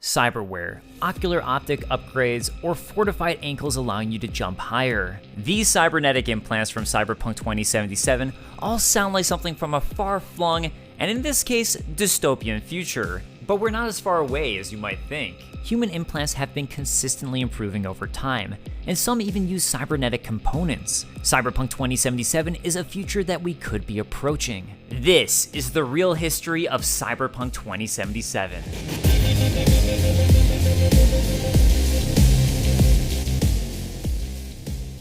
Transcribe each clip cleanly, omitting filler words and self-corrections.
cyberwear, ocular optic upgrades, or fortified ankles allowing you to jump higher. These cybernetic implants from Cyberpunk 2077 all sound like something from a far-flung, and in this case, dystopian future. But we're not as far away as you might think. Human implants have been consistently improving over time, and some even use cybernetic components. Cyberpunk 2077 is a future that we could be approaching. This is the real history of Cyberpunk 2077.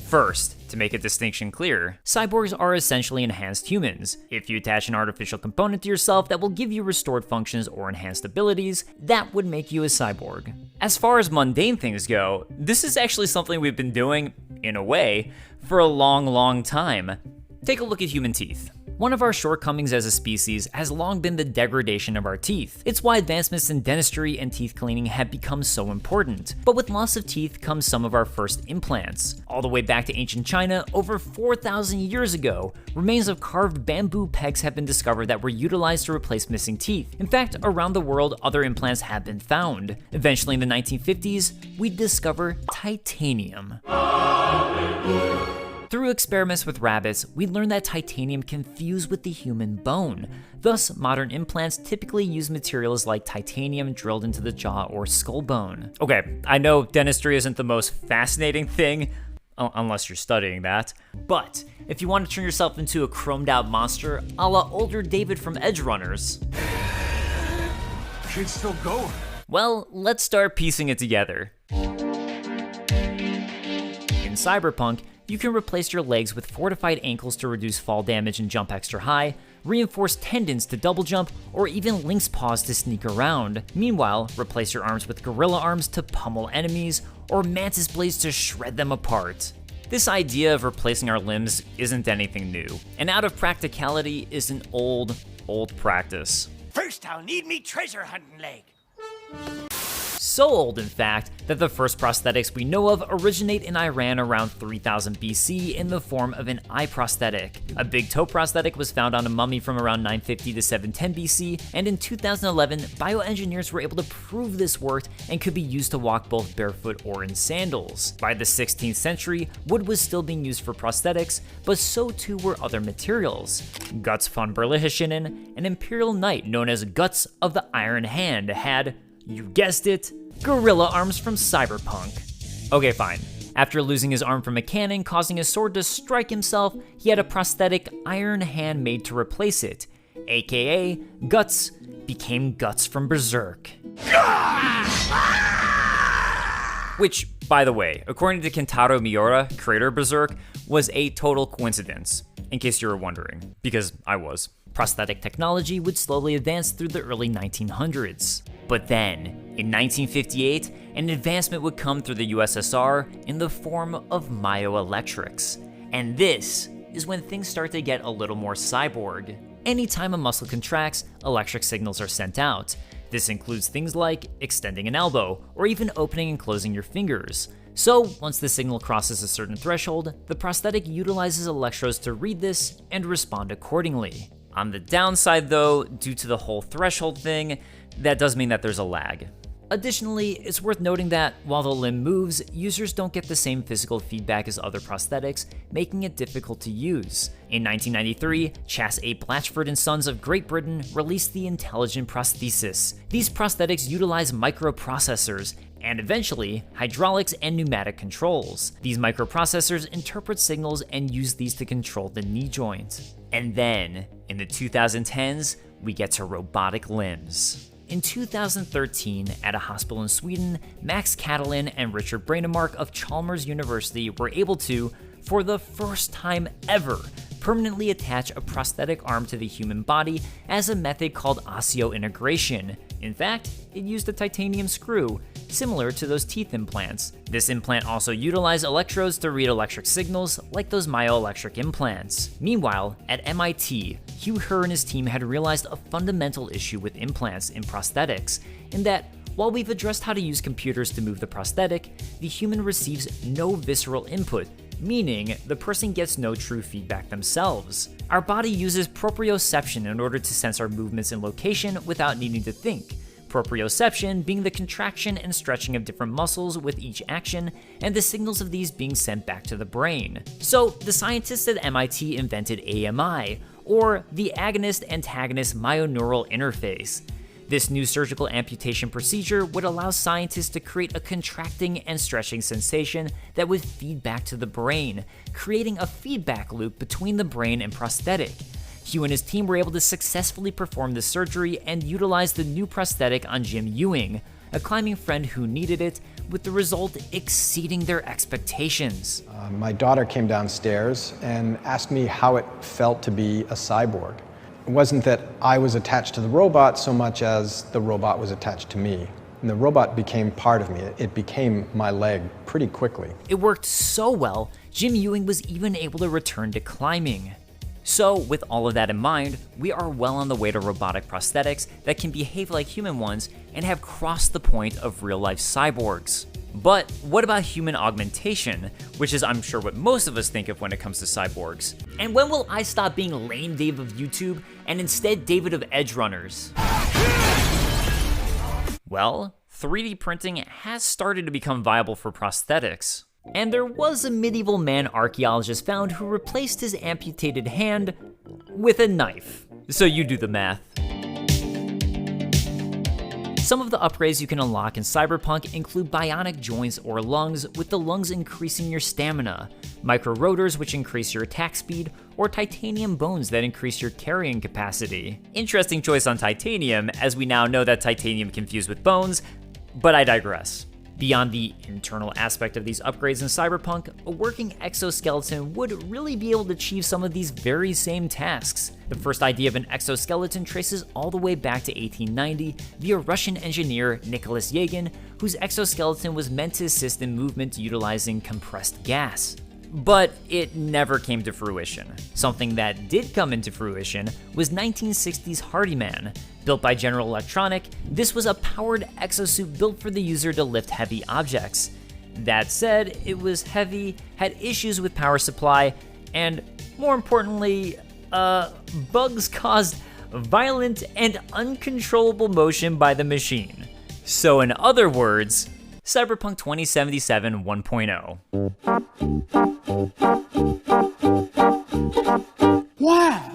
First, to make a distinction clear, cyborgs are essentially enhanced humans. If you attach an artificial component to yourself that will give you restored functions or enhanced abilities, that would make you a cyborg. As far as mundane things go, this is actually something we've been doing, in a way, for a long time. Take a look at human teeth. One of our shortcomings as a species has long been the degradation of our teeth. It's why advancements in dentistry and teeth cleaning have become so important. But with loss of teeth comes some of our first implants. All the way back to ancient China, over 4,000 years ago, remains of carved bamboo pegs have been discovered that were utilized to replace missing teeth. In fact, around the world, other implants have been found. Eventually in the 1950s, we'd discover titanium. Through experiments with rabbits, we learned that titanium can fuse with the human bone. Thus, modern implants typically use materials like titanium drilled into the jaw or skull bone. Okay, I know dentistry isn't the most fascinating thing, unless you're studying that, but if you want to turn yourself into a chromed out monster, a la older David from Edge Runners, Kid's still going. Well, let's start piecing it together. In Cyberpunk, you can replace your legs with fortified ankles to reduce fall damage and jump extra high, reinforced tendons to double jump, or even Lynx Paws to sneak around. Meanwhile, replace your arms with gorilla arms to pummel enemies, or Mantis Blades to shred them apart. This idea of replacing our limbs isn't anything new, and out of practicality is an old practice. First I'll need me treasure hunting leg. So old, in fact, that the first prosthetics we know of originate in Iran around 3000 BC in the form of an eye prosthetic. A big toe prosthetic was found on a mummy from around 950 to 710 BC, and in 2011, bioengineers were able to prove this worked and could be used to walk both barefoot or in sandals. By the 16th century, wood was still being used for prosthetics, but so too were other materials. Guts von Berlichingen, an imperial knight known as Guts of the Iron Hand, had, you guessed it, gorilla arms from Cyberpunk. Okay, fine. After losing his arm from a cannon causing his sword to strike himself, he had a prosthetic iron hand made to replace it, aka Guts became Guts from Berserk. Which, by the way, according to Kentaro Miura, creator of Berserk, was a total coincidence, in case you were wondering, because I was. Prosthetic technology would slowly advance through the early 1900s. But then, in 1958, an advancement would come through the USSR in the form of myoelectrics. And this is when things start to get a little more cyborg. Anytime a muscle contracts, electric signals are sent out. This includes things like extending an elbow, or even opening and closing your fingers. So, once the signal crosses a certain threshold, the prosthetic utilizes electrodes to read this and respond accordingly. On the downside though, due to the whole threshold thing, that does mean that there's a lag. Additionally, it's worth noting that while the limb moves, users don't get the same physical feedback as other prosthetics, making it difficult to use. In 1993, Chas A. Blatchford and Sons of Great Britain released the Intelligent Prosthesis. These prosthetics utilize microprocessors and eventually hydraulics and pneumatic controls. These microprocessors interpret signals and use these to control the knee joint. And then, in the 2010s, we get to robotic limbs. In 2013, at a hospital in Sweden, Max Catalin and Richard Brainemark of Chalmers University were able to, for the first time ever, permanently attach a prosthetic arm to the human body as a method called osseointegration. In fact, it used a titanium screw, similar to those teeth implants. This implant also utilized electrodes to read electric signals, like those myoelectric implants. Meanwhile, at MIT, Hugh Herr and his team had realized a fundamental issue with implants in prosthetics, in that while we've addressed how to use computers to move the prosthetic, the human receives no visceral input, meaning the person gets no true feedback themselves. Our body uses proprioception in order to sense our movements and location without needing to think, Proprioception being the contraction and stretching of different muscles with each action, and the signals of these being sent back to the brain. So, the scientists at MIT invented AMI, or the agonist-antagonist myoneural interface. This new surgical amputation procedure would allow scientists to create a contracting and stretching sensation that would feed back to the brain, creating a feedback loop between the brain and prosthetic. Hugh and his team were able to successfully perform this surgery and utilize the new prosthetic on Jim Ewing, a climbing friend who needed it, with the result exceeding their expectations. My daughter came downstairs and asked me how it felt to be a cyborg. It wasn't that I was attached to the robot so much as the robot was attached to me. And the robot became part of me. It became my leg pretty quickly. It worked so well, Jim Ewing was even able to return to climbing. So, with all of that in mind, we are well on the way to robotic prosthetics that can behave like human ones and have crossed the point of real-life cyborgs. But what about human augmentation, which is I'm sure what most of us think of when it comes to cyborgs? And when will I stop being lame Dave of YouTube and instead David of Edge Runners? Well, 3D printing has started to become viable for prosthetics. And there was a medieval man archaeologist found who replaced his amputated hand with a knife. So you do the math. Some of the upgrades you can unlock in Cyberpunk include bionic joints or lungs, with the lungs increasing your stamina, micro rotors which increase your attack speed, or titanium bones that increase your carrying capacity. Interesting choice on titanium, as we now know that titanium can fuse with bones, but I digress. Beyond the internal aspect of these upgrades in Cyberpunk, a working exoskeleton would really be able to achieve some of these very same tasks. The first idea of an exoskeleton traces all the way back to 1890 via Russian engineer Nicholas Yagin, whose exoskeleton was meant to assist in movement utilizing compressed gas. But it never came to fruition. Something that did come into fruition was 1960's Hardyman. Built by General Electronic, this was a powered exosuit built for the user to lift heavy objects. That said, it was heavy, had issues with power supply, and more importantly, bugs caused violent and uncontrollable motion by the machine. So in other words, Cyberpunk 2077 1.0. Wow!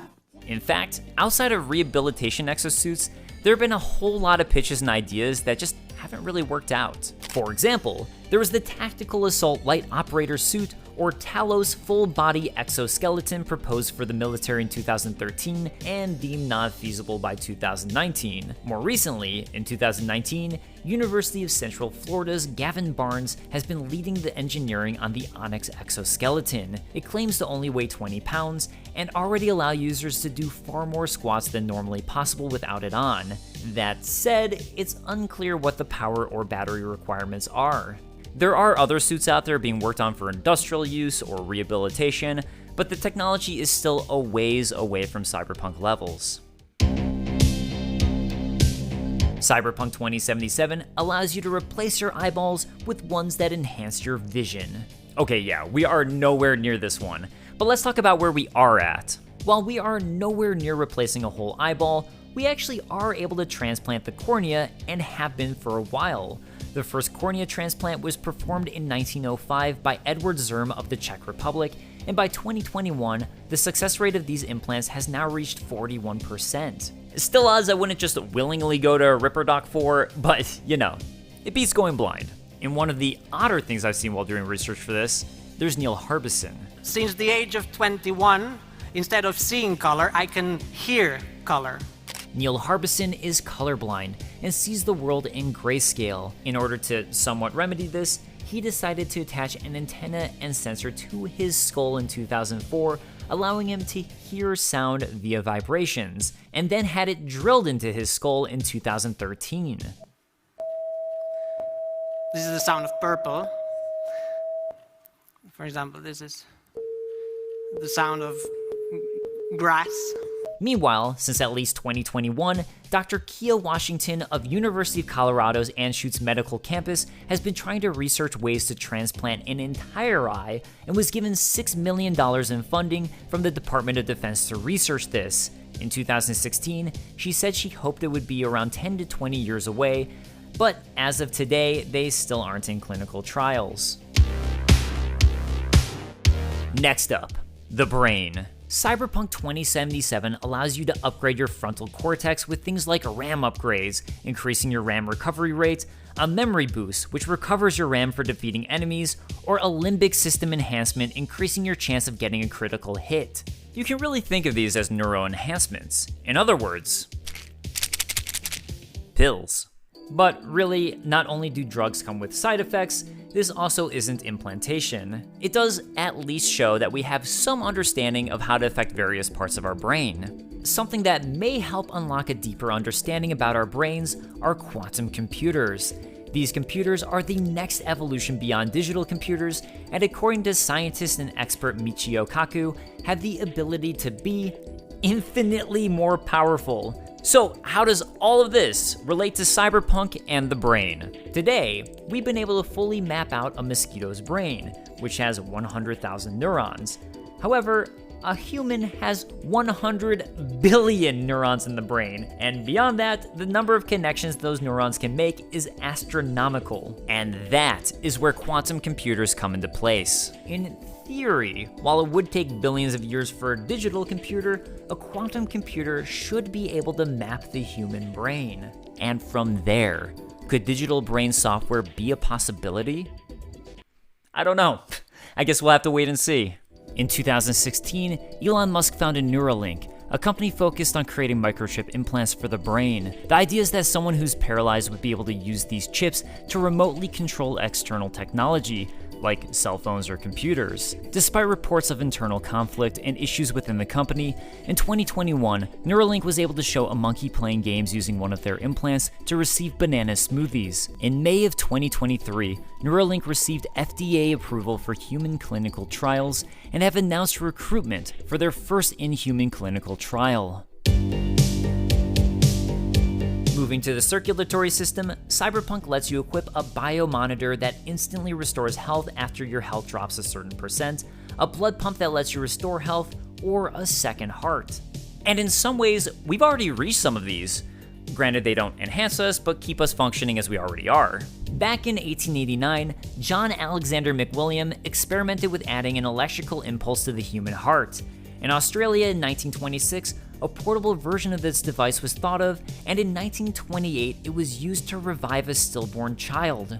In fact, outside of rehabilitation exosuits, there have been a whole lot of pitches and ideas that just haven't really worked out. For example, there was the Tactical Assault Light Operator Suit, or Talos full-body exoskeleton proposed for the military in 2013 and deemed not feasible by 2019. More recently, in 2019, University of Central Florida's Gavin Barnes has been leading the engineering on the Onyx exoskeleton. It claims to only weigh 20 pounds and already allow users to do far more squats than normally possible without it on. That said, it's unclear what the power or battery requirements are. There are other suits out there being worked on for industrial use or rehabilitation, but the technology is still a ways away from Cyberpunk levels. Cyberpunk 2077 allows you to replace your eyeballs with ones that enhance your vision. Okay, yeah, we are nowhere near this one, but let's talk about where we are at. While we are nowhere near replacing a whole eyeball, we actually are able to transplant the cornea and have been for a while. The first cornea transplant was performed in 1905 by Edward Zerm of the Czech Republic, and by 2021, the success rate of these implants has now reached 41%. Still odds I wouldn't just willingly go to Ripperdoc for, but you know, it beats going blind. And one of the odder things I've seen while doing research for this, there's Neil Harbison. Since the age of 21, instead of seeing color, I can hear color. Neil Harbison is colorblind and sees the world in grayscale. In order to somewhat remedy this, he decided to attach an antenna and sensor to his skull in 2004, allowing him to hear sound via vibrations, and then had it drilled into his skull in 2013. This is the sound of purple. For example, this is the sound of grass. Meanwhile, since at least 2021, Dr. Kia Washington of University of Colorado's Anschutz Medical Campus has been trying to research ways to transplant an entire eye and was given $6 million in funding from the Department of Defense to research this. In 2016, she said she hoped it would be around 10 to 20 years away, but as of today, they still aren't in clinical trials. Next up, the brain. Cyberpunk 2077 allows you to upgrade your frontal cortex with things like RAM upgrades, increasing your RAM recovery rate, a memory boost, which recovers your RAM for defeating enemies, or a limbic system enhancement, increasing your chance of getting a critical hit. You can really think of these as neuro enhancements. In other words, pills. But really, not only do drugs come with side effects, this also isn't implantation. It does at least show that we have some understanding of how to affect various parts of our brain. Something that may help unlock a deeper understanding about our brains are quantum computers. These computers are the next evolution beyond digital computers, and according to scientist and expert Michio Kaku, have the ability to be infinitely more powerful. So how does all of this relate to cyberpunk and the brain? Today, we've been able to fully map out a mosquito's brain, which has 100,000 neurons. However, a human has 100 billion neurons in the brain, and beyond that, the number of connections those neurons can make is astronomical. And that is where quantum computers come into place. In theory, while it would take billions of years for a digital computer, a quantum computer should be able to map the human brain. And from there, could digital brain software be a possibility? I don't know. I guess we'll have to wait and see. In 2016, Elon Musk founded Neuralink, a company focused on creating microchip implants for the brain. The idea is that someone who's paralyzed would be able to use these chips to remotely control external technology, like cell phones or computers. Despite reports of internal conflict and issues within the company, in 2021, Neuralink was able to show a monkey playing games using one of their implants to receive banana smoothies. In May of 2023, Neuralink received FDA approval for human clinical trials and have announced recruitment for their first in-human clinical trial. Moving to the circulatory system, Cyberpunk lets you equip a biomonitor that instantly restores health after your health drops a certain percent, a blood pump that lets you restore health, or a second heart. And in some ways, we've already reached some of these. Granted, they don't enhance us, but keep us functioning as we already are. Back in 1889, John Alexander McWilliam experimented with adding an electrical impulse to the human heart. In Australia in 1926, a portable version of this device was thought of, and in 1928 it was used to revive a stillborn child.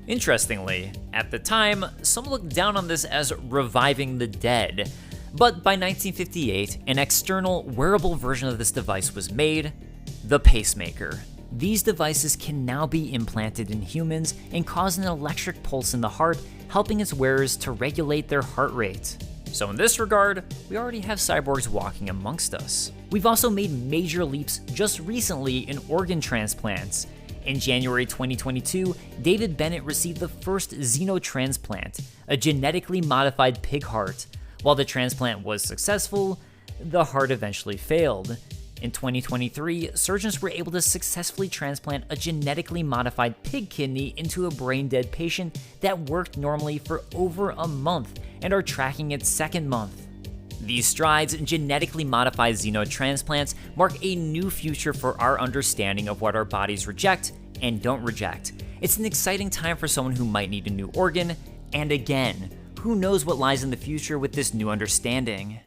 Interestingly, at the time, some looked down on this as reviving the dead, but by 1958, an external, wearable version of this device was made, the pacemaker. These devices can now be implanted in humans and cause an electric pulse in the heart, helping its wearers to regulate their heart rate. So in this regard, we already have cyborgs walking amongst us. We've also made major leaps just recently in organ transplants. In January 2022, David Bennett received the first xenotransplant, a genetically modified pig heart. While the transplant was successful, the heart eventually failed. In 2023, surgeons were able to successfully transplant a genetically modified pig kidney into a brain-dead patient that worked normally for over a month and are tracking its second month. These strides in genetically modified xenotransplants mark a new future for our understanding of what our bodies reject and don't reject. It's an exciting time for someone who might need a new organ, and again, who knows what lies in the future with this new understanding.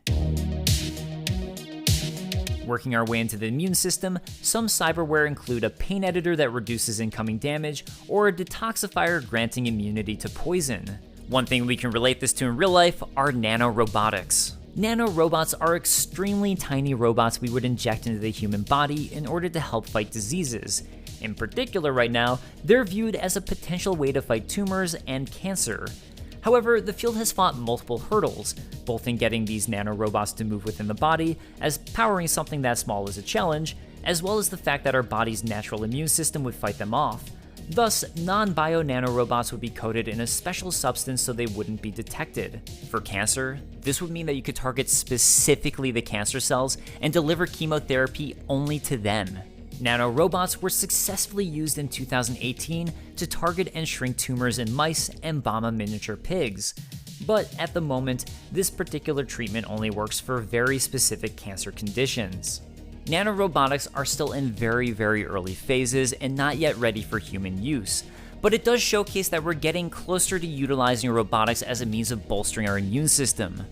Working our way into the immune system, some cyberware include a pain editor that reduces incoming damage, or a detoxifier granting immunity to poison. One thing we can relate this to in real life are nanorobotics. Nanorobots are extremely tiny robots we would inject into the human body in order to help fight diseases. In particular right now, they're viewed as a potential way to fight tumors and cancer. However, the field has fought multiple hurdles, both in getting these nanorobots to move within the body, as powering something that small is a challenge, as well as the fact that our body's natural immune system would fight them off. Thus, non-bio nanorobots would be coated in a special substance so they wouldn't be detected. For cancer, this would mean that you could target specifically the cancer cells and deliver chemotherapy only to them. Nanorobots were successfully used in 2018 to target and shrink tumors in mice and Bama miniature pigs. But at the moment, this particular treatment only works for very specific cancer conditions. Nanorobotics are still in very, very early phases and not yet ready for human use, but it does showcase that we're getting closer to utilizing robotics as a means of bolstering our immune system.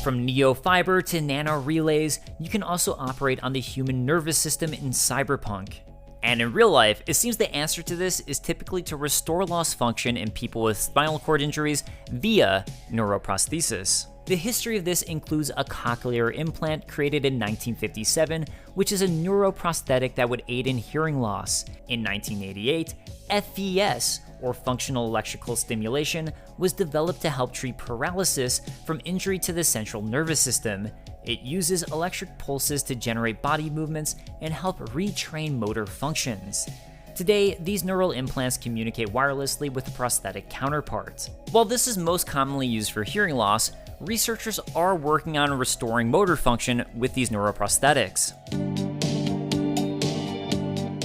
From neofiber to nanorelays, you can also operate on the human nervous system in Cyberpunk. And in real life, it seems the answer to this is typically to restore lost function in people with spinal cord injuries via neuroprosthesis. The history of this includes a cochlear implant created in 1957, which is a neuroprosthetic that would aid in hearing loss. In 1988, FES, or functional electrical stimulation, was developed to help treat paralysis from injury to the central nervous system. It uses electric pulses to generate body movements and help retrain motor functions. Today, these neural implants communicate wirelessly with a prosthetic counterpart. While this is most commonly used for hearing loss, researchers are working on restoring motor function with these neuroprosthetics.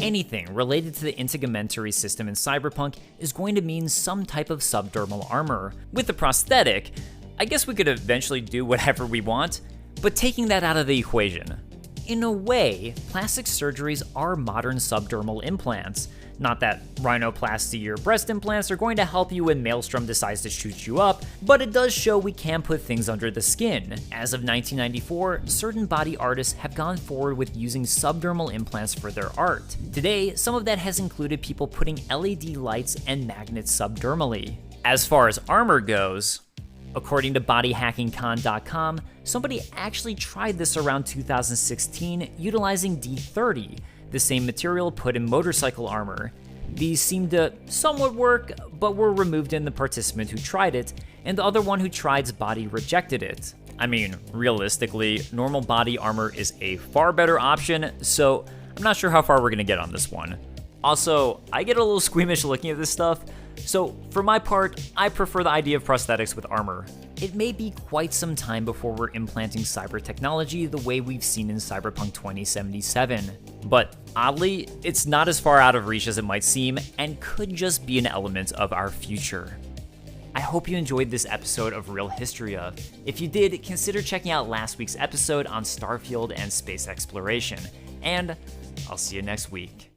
Anything related to the integumentary system in Cyberpunk is going to mean some type of subdermal armor. With the prosthetic, I guess we could eventually do whatever we want, but taking that out of the equation. In a way, plastic surgeries are modern subdermal implants. Not that rhinoplasty or breast implants are going to help you when Maelstrom decides to shoot you up, but it does show we can put things under the skin. As of 1994, certain body artists have gone forward with using subdermal implants for their art. Today, some of that has included people putting LED lights and magnets subdermally. As far as armor goes, according to bodyhackingcon.com, somebody actually tried this around 2016 utilizing D30, the same material put in motorcycle armor. These seemed to somewhat work, but were removed in the participant who tried it, and the other one who tried's body rejected it. I mean, realistically, normal body armor is a far better option, so I'm not sure how far we're gonna get on this one. Also, I get a little squeamish looking at this stuff, so for my part, I prefer the idea of prosthetics with armor. It may be quite some time before we're implanting cyber technology the way we've seen in Cyberpunk 2077. But oddly, it's not as far out of reach as it might seem and could just be an element of our future. I hope you enjoyed this episode of Real History-a. If you did, consider checking out last week's episode on Starfield and space exploration. And I'll see you next week.